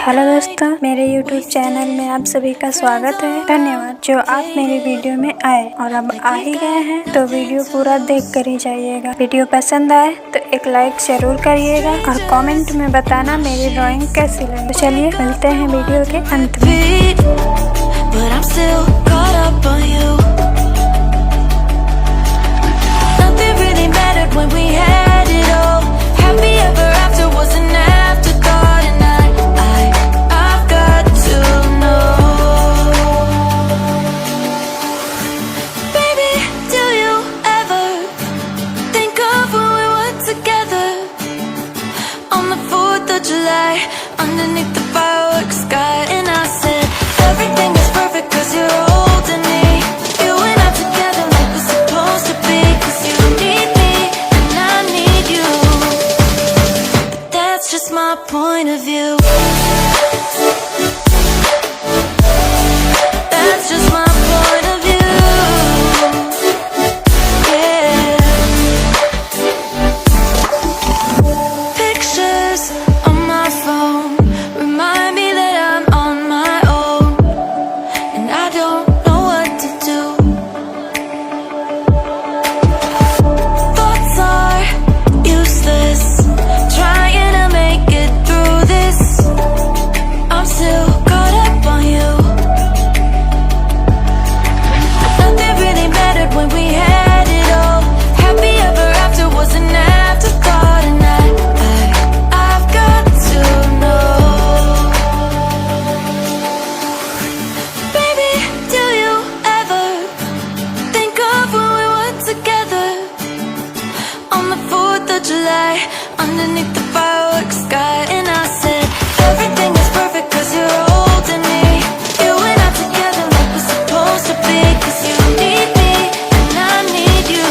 Hello दोस्तों, मेरे YouTube channel में आप सभी का स्वागत है। धन्यवाद जो आप मेरी वीडियो में आए और अब आ ही गए हैं तो वीडियो पूरा देख कर ही जाइएगा। वीडियो पसंद आए तो एक लाइक जरूर करिएगा और कमेंट में बताना मेरी ड्राइंग कैसी लगी। तो चलिए मिलते हैं वीडियो के अंत July, underneath the fireworks sky, and I said everything is perfect 'cause you're holding me. You and I together like we're supposed to be, 'cause you need me and I need you. But that's just my point of view. That's just my point of view. Yeah. Pictures on my phone remind me that I'm on my own, and I don't know what to do. Thoughts are useless, trying to make it through this. I'm still caught up on you. Nothing really mattered when we had it all. Happy ever after was an afterthought, and I've got to know. Baby, do you ever think of when we were together on the 4th of July, underneath the fireworks sky, and I said everything is perfect 'cause you're holding me. You and I together like we're supposed to be, 'cause you need me and I need you.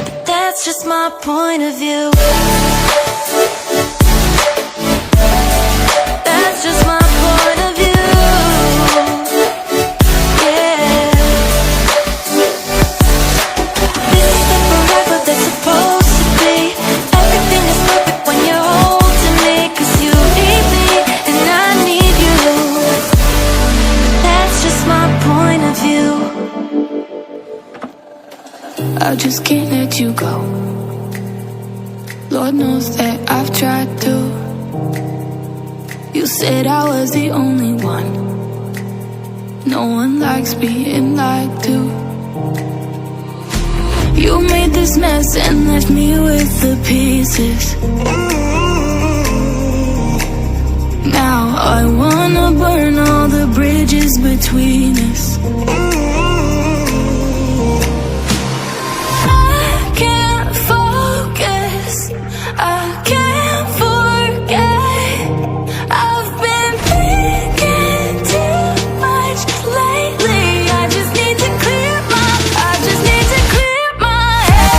But that's just my point of view. That's just my point of view. Yeah. This is the forever that's supposed to be. Everything is perfect when you're holding me, 'cause you need me and I need you. That's just my point of view. I just can't let you go. Lord knows that I've tried to. You said I was the only one. No one likes being lied to. You made this mess and left me with the pieces. Now I wanna burn all the bridges between us. I can't focus, I can't forget. I've been thinking too much lately. I just need to clear my head. I just need to clear my head.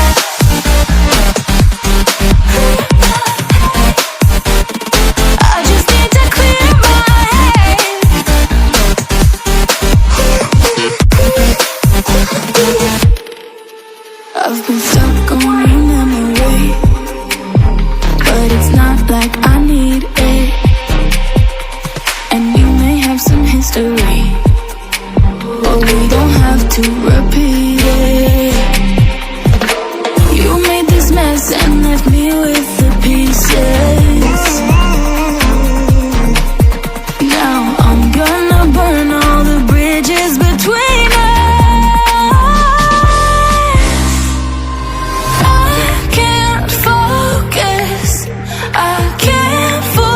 I've been stuck on your memory, but it's not like I need it. And you may have some history, but we don't have to repeat it. You made this mess and left me with the pieces. Now I'm gonna burn all the bridges between us. I can't focus, I can't focus.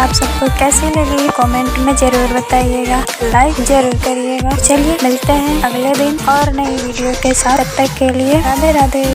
आप सबको कैसी लगी comment में जरूर बताइएगा, like जरूर करिएगा। चलिए मिलते हैं अगले दिन और नई वीडियो के साथ, तब तक के लिए राधे राधे।